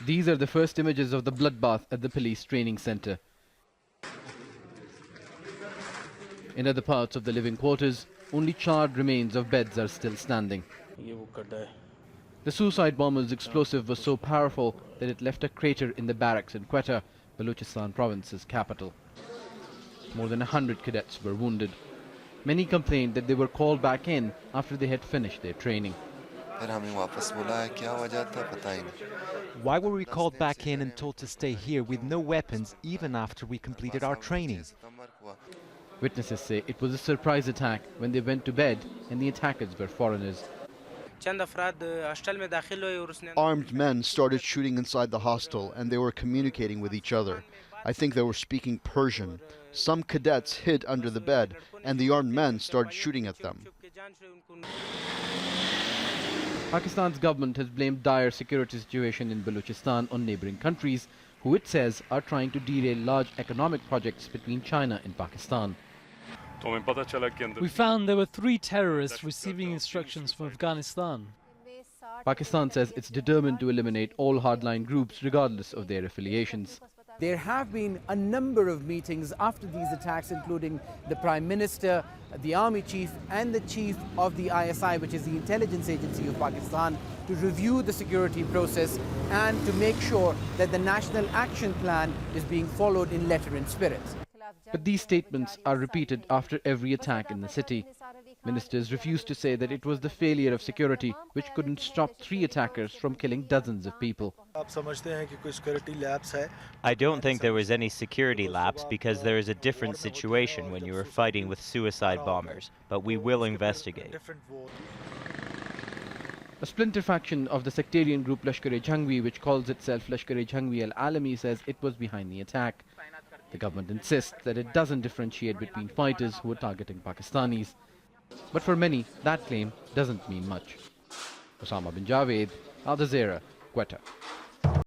These are the first images of the bloodbath at the police training center. In other parts of the living quarters, only charred remains of beds are still standing. The suicide bomber's explosive was so powerful that it left a crater in the barracks in Quetta, Balochistan province's capital. More than 100 cadets were wounded. Many complained that they were called back in after they had finished their training. Why were we called back in and told to stay here with no weapons even after we completed our training? Witnesses say it was a surprise attack when they went to bed and the attackers were foreigners. Armed men started shooting inside the hostel and they were communicating with each other. I think they were speaking Persian. Some cadets hid under the bed and the armed men started shooting at them. Pakistan's government has blamed dire security situation in Balochistan on neighboring countries, who it says are trying to derail large economic projects between China and Pakistan. We found there were 3 terrorists receiving instructions from Afghanistan. Pakistan says it's determined to eliminate all hardline groups regardless of their affiliations. There have been a number of meetings after these attacks, including the Prime Minister, the Army Chief and the Chief of the ISI, which is the intelligence agency of Pakistan, to review the security process and to make sure that the National Action Plan is being followed in letter and spirit. But these statements are repeated after every attack in the city. Ministers refused to say that it was the failure of security which couldn't stop 3 attackers from killing dozens of people. I don't think there was any security lapse because there is a different situation when you are fighting with suicide bombers, but we will investigate. A splinter faction of the sectarian group Lashkar-e-Jhangvi, which calls itself Lashkar-e-Jhangvi al-Alami, says it was behind the attack. The government insists that it doesn't differentiate between fighters who are targeting Pakistanis. But for many, that claim doesn't mean much. Osama Bin Javaid, Jazeera, Quetta.